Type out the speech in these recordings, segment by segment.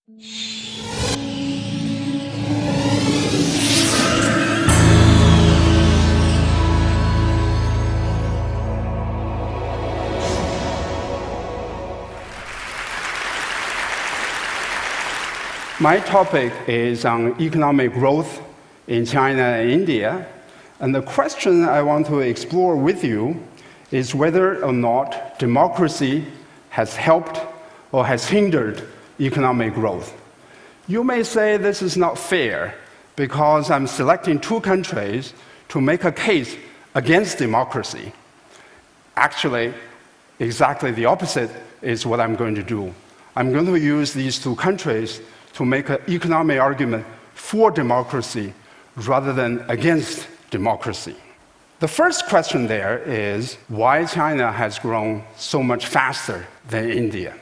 My topic is on economic growth in China and India, and the question I want to explore with you is whether or not democracy has helped or has hindered economic growth. You may say this is not fair because I'm selecting two countries to make a case against democracy. Actually, exactly the opposite is what I'm going to do. I'm going to use these two countries to make an economic argument for democracy rather than against democracy. The first question there is why China has grown so much faster than India.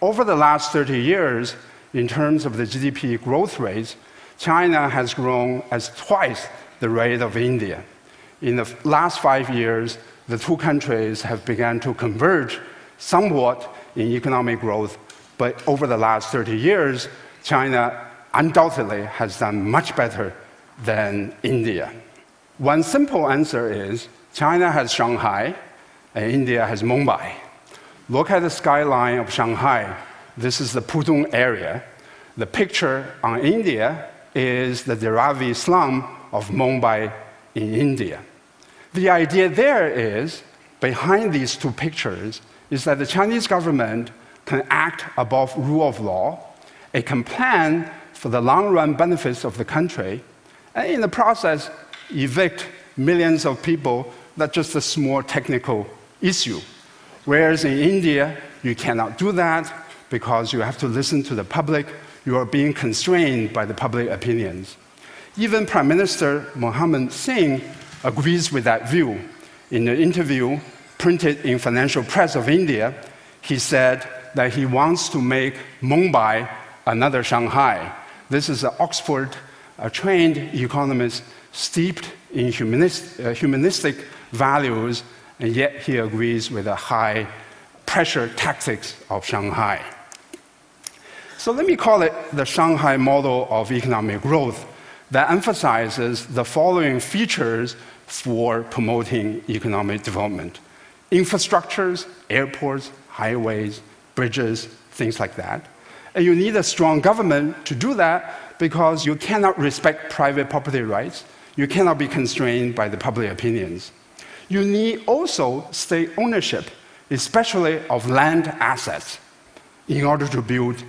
Over the last 30 years, in terms of the GDP growth rates, China has grown as twice the rate of India. In the last 5 years, the two countries have begun to converge somewhat in economic growth, but over the last 30 years, China undoubtedly has done much better than India. One simple answer is China has Shanghai and India has Mumbai. Look at the skyline of Shanghai. This is the Pudong area. The picture on India is the Dharavi slum of Mumbai in India. The idea there is, behind these two pictures, is that the Chinese government can act above rule of law. It can plan for the long-run benefits of the country, and in the process, evict millions of people. That's just a small technical issue. Whereas in India, you cannot do that because you have to listen to the public. You are being constrained by the public opinions. Even Prime Minister Mohammed Singh agrees with that view. In an interview printed in Financial Press of India, he said that he wants to make Mumbai another Shanghai. This is an Oxford-trained economist steeped in humanistic values, and yet he agrees with the high-pressure tactics of Shanghai. So let me call it the Shanghai model of economic growth that emphasizes the following features for promoting economic development: infrastructures, airports, highways, bridges, things like that. And you need a strong government to do that because you cannot respect private property rights. You cannot be constrained by the public opinions. You need also state ownership, especially of land assets, in order to build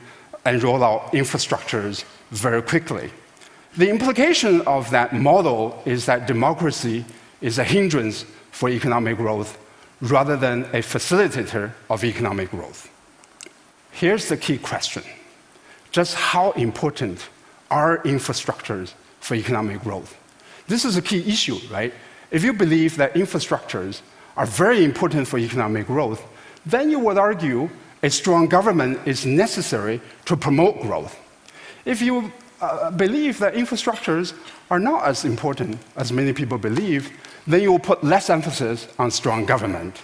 and roll out infrastructures very quickly. The implication of that model is that democracy is a hindrance for economic growth rather than a facilitator of economic growth. Here's the key question. Just how important are infrastructures for economic growth? This is a key issue, right? If you believe that infrastructures are very important for economic growth, then you would argue a strong government is necessary to promote growth. If you believe that infrastructures are not as important as many people believe, then you will put less emphasis on strong government.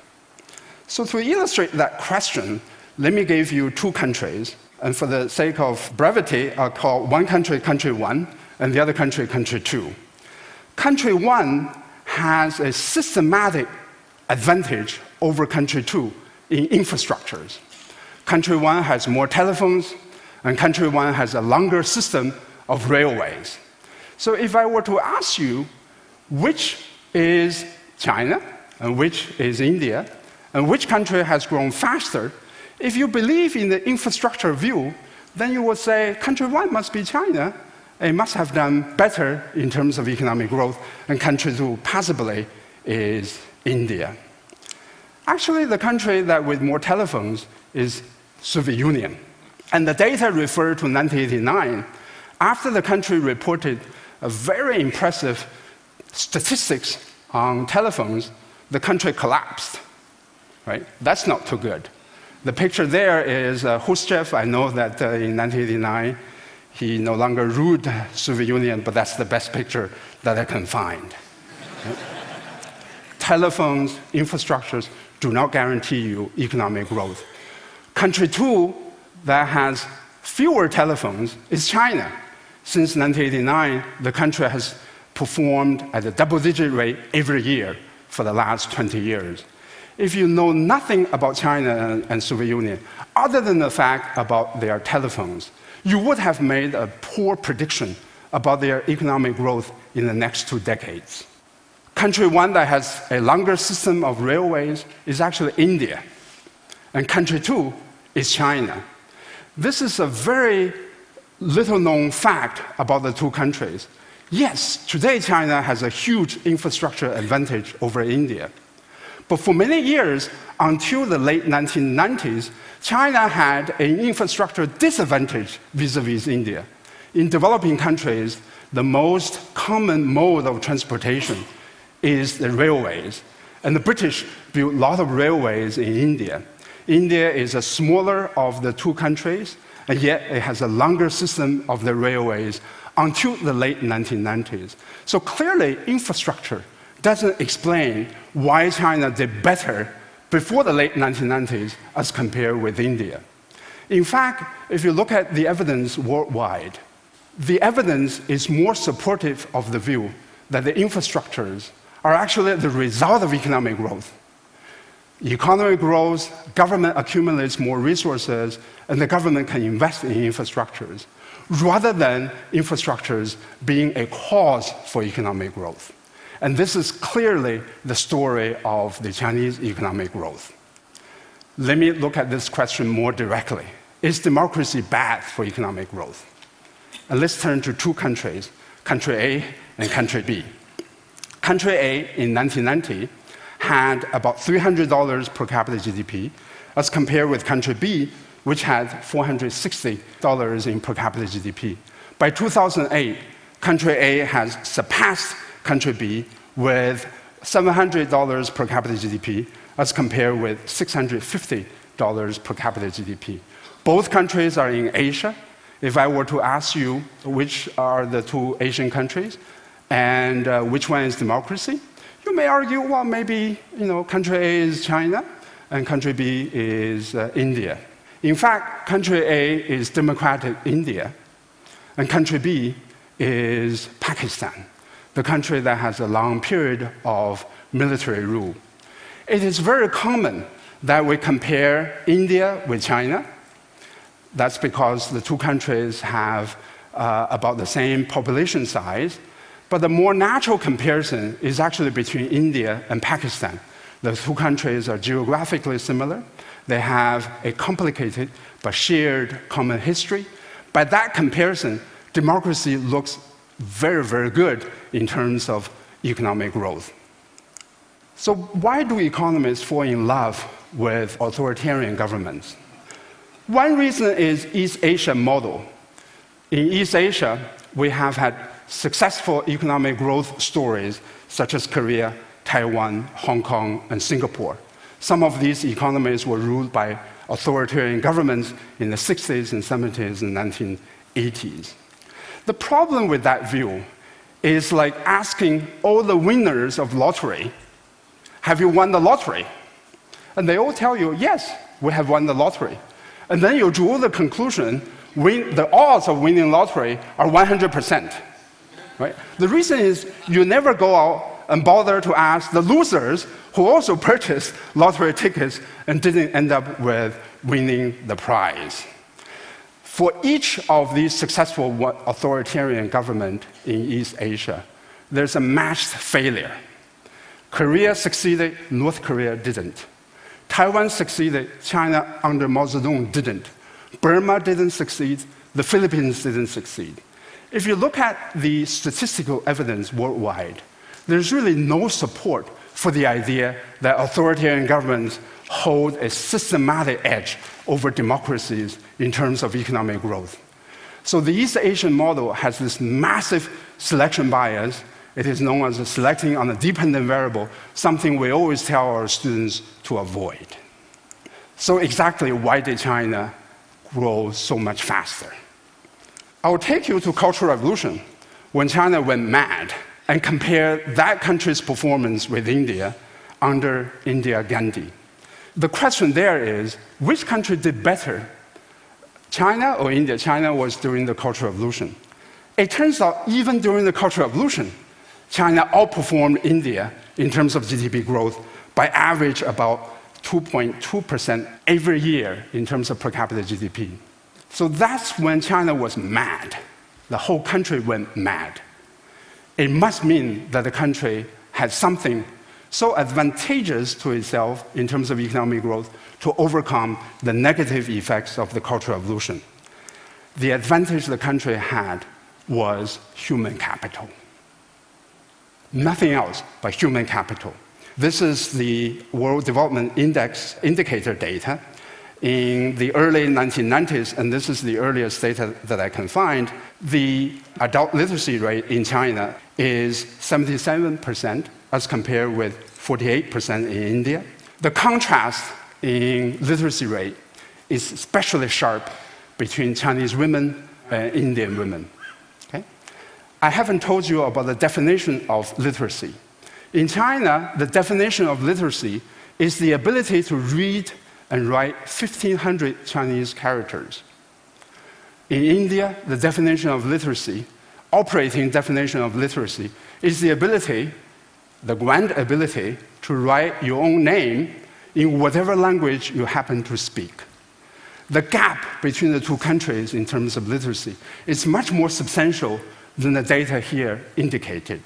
So to illustrate that question, let me give you two countries, and for the sake of brevity, I'll call one country, country one, and the other country, country two. Country one has a systematic advantage over country two in infrastructures. Country one has more telephones, and country one has a longer system of railways. So if I were to ask you which is China and which is India, and which country has grown faster, if you believe in the infrastructure view, then you would say country one must be China. It must have done better in terms of economic growth, and country two possibly is India. Actually, the country that with more telephones is Soviet Union. And the data refer to 1989. After the country reported a very impressive statistics on telephones, the country collapsed. Right? That's not too good. The picture there is Khrushchev. I know that in 1989, he no longer ruled the Soviet Union, but that's the best picture that I can find. Right? Telephones, infrastructures do not guarantee you economic growth. Country two that has fewer telephones is China. Since 1989, the country has performed at a double-digit rate every year for the last 20 years. If you know nothing about China and Soviet Union, other than the fact about their telephones, you would have made a poor prediction about their economic growth in the next 2 decades. Country one that has a longer system of railways is actually India, and country two is China. This is a very little-known fact about the two countries. Yes, today China has a huge infrastructure advantage over India. But for many years, until the late 1990s, China had an infrastructure disadvantage vis-à-vis India. In developing countries, the most common mode of transportation is the railways. And the British built a lot of railways in India. India is a smaller of the two countries, and yet it has a longer system of the railways until the late 1990s. So clearly, infrastructure doesn't explain why China did better before the late 1990s as compared with India. In fact, if you look at the evidence worldwide, the evidence is more supportive of the view that the infrastructures are actually the result of economic growth. Economy grows, government accumulates more resources, and the government can invest in infrastructures, rather than infrastructures being a cause for economic growth. And this is clearly the story of the Chinese economic growth. Let me look at this question more directly. Is democracy bad for economic growth? And let's turn to two countries, country A and country B. Country A in 1990 had about $300 per capita GDP, as compared with country B, which had $460 in per capita GDP. By 2008, country A has surpassed country B with $700 per capita GDP, as compared with $650 per capita GDP. Both countries are in Asia. If I were to ask you which are the two Asian countries and which one is democracy, you may argue, well, maybe country A is China and country B is India. In fact, country A is democratic India, and country B is Pakistan, the country that has a long period of military rule. It is very common that we compare India with China. That's because the two countries have about the same population size. But the more natural comparison is actually between India and Pakistan. The two countries are geographically similar. They have a complicated but shared common history. By that comparison, democracy looks very, very good in terms of economic growth. So why do economists fall in love with authoritarian governments? One reason is East Asia model. In East Asia, we have had successful economic growth stories such as Korea, Taiwan, Hong Kong, and Singapore. Some of these economies were ruled by authoritarian governments in the 60s and 70s and 1980s. The problem with that view is like asking all the winners of lottery, have you won the lottery? And they all tell you, yes, we have won the lottery. And then you draw the conclusion, the odds of winning lottery are 100%. Right? The reason is you never go out and bother to ask the losers who also purchased lottery tickets and didn't end up with winning the prize. For each of these successful authoritarian governments in East Asia, there's a matched failure. Korea succeeded, North Korea didn't. Taiwan succeeded, China under Mao Zedong didn't. Burma didn't succeed, the Philippines didn't succeed. If you look at the statistical evidence worldwide, there's really no support for the idea that authoritarian governments hold a systematic edge over democracies in terms of economic growth. So the East Asian model has this massive selection bias. It is known as selecting on a dependent variable, something we always tell our students to avoid. So exactly why did China grow so much faster? I'll take you to Cultural Revolution, when China went mad, and compare that country's performance with India under Indira Gandhi. The question there is, which country did better China or India? China was during the Cultural Revolution. It turns out even during the Cultural Revolution, China outperformed India in terms of GDP growth by average about 2.2% every year in terms of per capita GDP. So that's when China was mad. The whole country went mad. It must mean that the country had something so advantageous to itself in terms of economic growth to overcome the negative effects of the Cultural Revolution. The advantage the country had was human capital. Nothing else but human capital. This is the World Development Index indicator data in the early 1990s, and this is the earliest data that I can find. The adult literacy rate in China is 77% as compared with 48% in India. The contrast in literacy rate is especially sharp between Chinese women and Indian women. Okay? I haven't told you about the definition of literacy. In China, the definition of literacy is the ability to read and write 1,500 Chinese characters. In India, the definition of literacy, operating definition of literacy, is the ability, the grand ability, to write your own name in whatever language you happen to speak. The gap between the two countries in terms of literacy is much more substantial than the data here indicated.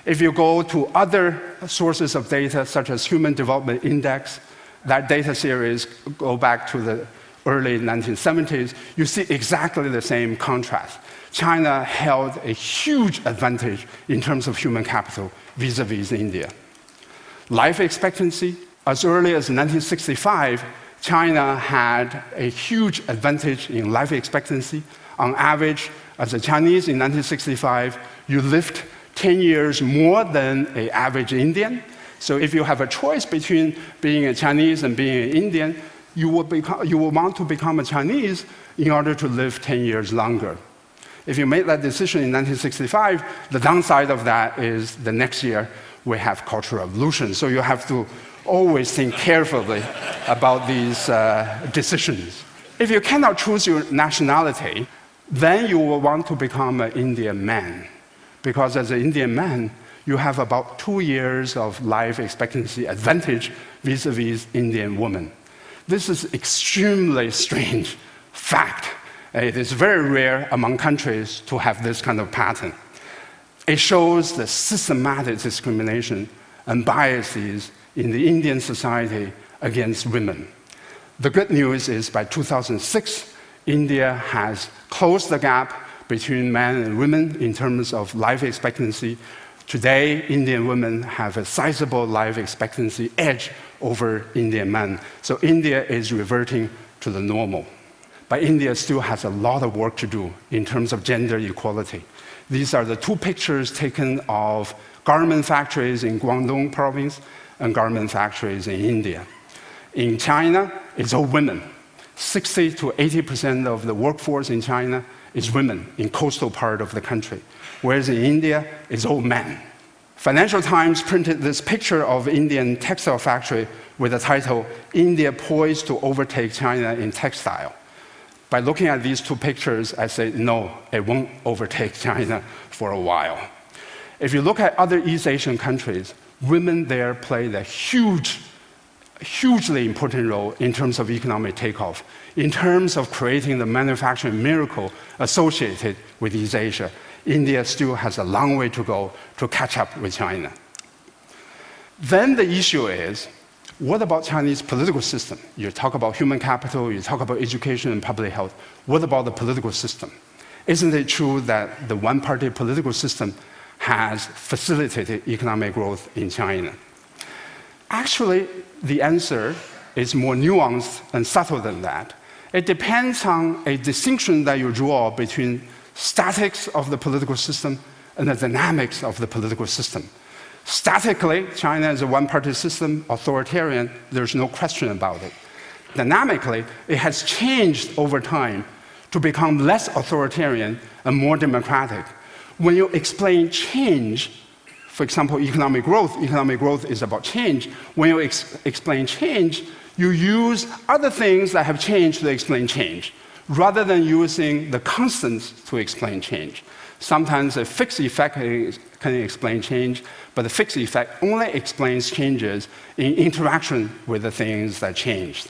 If you go to other sources of data, such as Human Development Index, that data series go back to the early 1970s, you see exactly the same contrast. China held a huge advantage in terms of human capital vis-à-vis India. Life expectancy, as early as 1965, China had a huge advantage in life expectancy. On average, as a Chinese in 1965, you lived 10 years more than an average Indian. So if you have a choice between being a Chinese and being an Indian, you will want to become a Chinese in order to live 10 years longer. If you make that decision in 1965, the downside of that is the next year we have Cultural Revolution. So you have to always think carefully about these decisions. If you cannot choose your nationality, then you will want to become an Indian man. Because as an Indian man, you have about 2 years of life expectancy advantage vis-à-vis Indian women. This is extremely strange fact. It is very rare among countries to have this kind of pattern. It shows the systematic discrimination and biases in the Indian society against women. The good news is by 2006, India has closed the gap between men and women in terms of life expectancy. Today, Indian women have a sizable life expectancy edge over Indian men. So India is reverting to the normal. But India still has a lot of work to do in terms of gender equality. These are the two pictures taken of garment factories in Guangdong province and garment factories in India. In China, it's all women. 60 to 80% of the workforce in China is women in coastal part of the country, whereas in India, it's all men. Financial Times printed this picture of Indian textile factory with the title, "India Poised to Overtake China in Textile." By looking at these two pictures, I say, no, it won't overtake China for a while. If you look at other East Asian countries, women there play a hugely important role in terms of economic takeoff, in terms of creating the manufacturing miracle associated with East Asia. India still has a long way to go to catch up with China. Then the issue is, what about Chinese political system? You talk about human capital, you talk about education and public health. What about the political system? Isn't it true that the one-party political system has facilitated economic growth in China? Actually, the answer is more nuanced and subtle than that. It depends on a distinction that you draw between statics of the political system and the dynamics of the political system. Statically, China is a one-party system, authoritarian, there's no question about it. Dynamically, it has changed over time to become less authoritarian and more democratic. When you explain change, for example, economic growth is about change. When you explain change, you use other things that have changed to explain change. rather than using the constants to explain change. Sometimes a fixed effect can explain change, but the fixed effect only explains changes in interaction with the things that changed.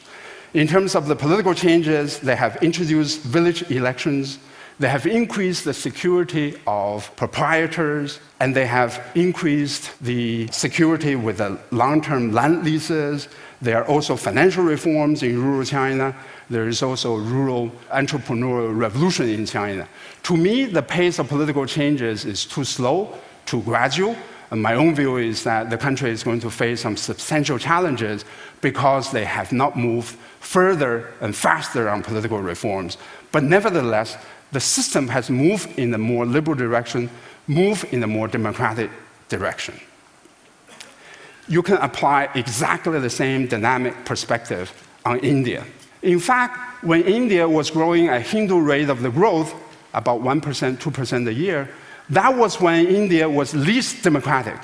In terms of the political changes, they have introduced village elections, they have increased the security of proprietors, and they have increased the security with the long-term land leases. There are also financial reforms in rural China. There is also a rural entrepreneurial revolution in China. To me, the pace of political changes is too slow, too gradual. And my own view is that the country is going to face some substantial challenges because they have not moved further and faster on political reforms. But nevertheless, the system has moved in a more liberal direction, moved in a more democratic direction. You can apply exactly the same dynamic perspective on India. In fact, when India was growing at Hindu rate of the growth, about 1%, 2% a year, that was when India was least democratic.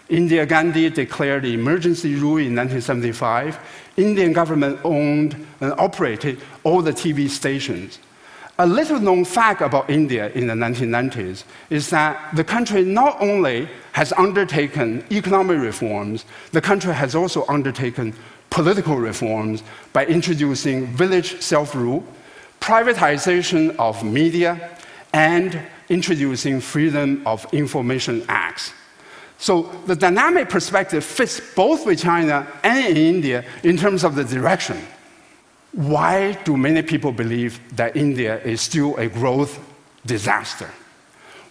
Indira Gandhi declared emergency rule in 1975. Indian government owned and operated all the TV stations. A little known fact about India in the 1990s is that the country not only has undertaken economic reforms, the country has also undertaken political reforms by introducing village self-rule, privatization of media, and introducing Freedom of Information Acts. So the dynamic perspective fits both with China and in India in terms of the direction. Why do many people believe that India is still a growth disaster?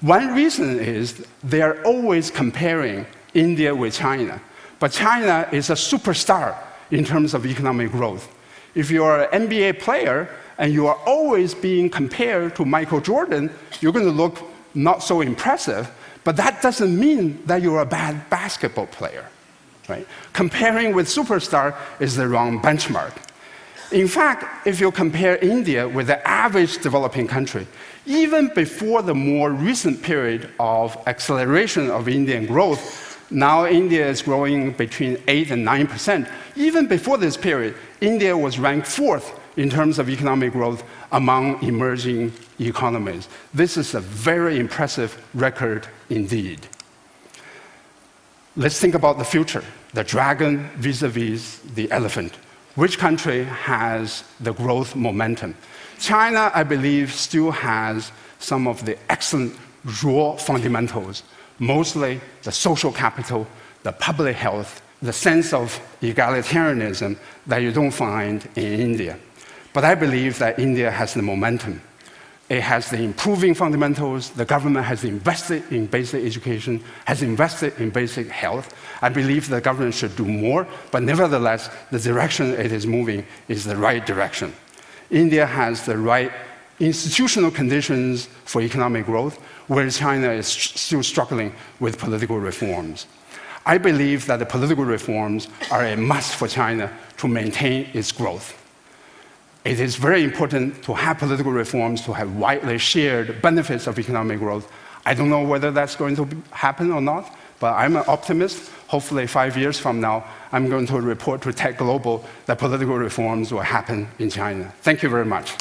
One reason is they are always comparing India with China. But China is a superstar in terms of economic growth. If you are an NBA player and you are always being compared to Michael Jordan, you're going to look not so impressive, but that doesn't mean that you're a bad basketball player. Right? Comparing with superstar is the wrong benchmark. In fact, if you compare India with the average developing country, even before the more recent period of acceleration of Indian growth, now India is growing between 8 and 9%. Even before this period, India was ranked 4th in terms of economic growth among emerging economies. This is a very impressive record indeed. Let's think about the future, the dragon vis-a-vis the elephant. Which country has the growth momentum? China, I believe, still has some of the excellent raw fundamentals, mostly the social capital, the public health, the sense of egalitarianism that you don't find in India. But I believe that India has the momentum. It has the improving fundamentals. The government has invested in basic education, has invested in basic health. I believe the government should do more, but nevertheless, the direction it is moving is the right direction. India has the right institutional conditions for economic growth, whereas China is still struggling with political reforms. I believe that the political reforms are a must for China to maintain its growth. It is very important to have political reforms, to have widely shared benefits of economic growth. I don't know whether that's going to happen or not, but I'm an optimist. Hopefully 5 years from now, I'm going to report to Tech Global that political reforms will happen in China. Thank you very much.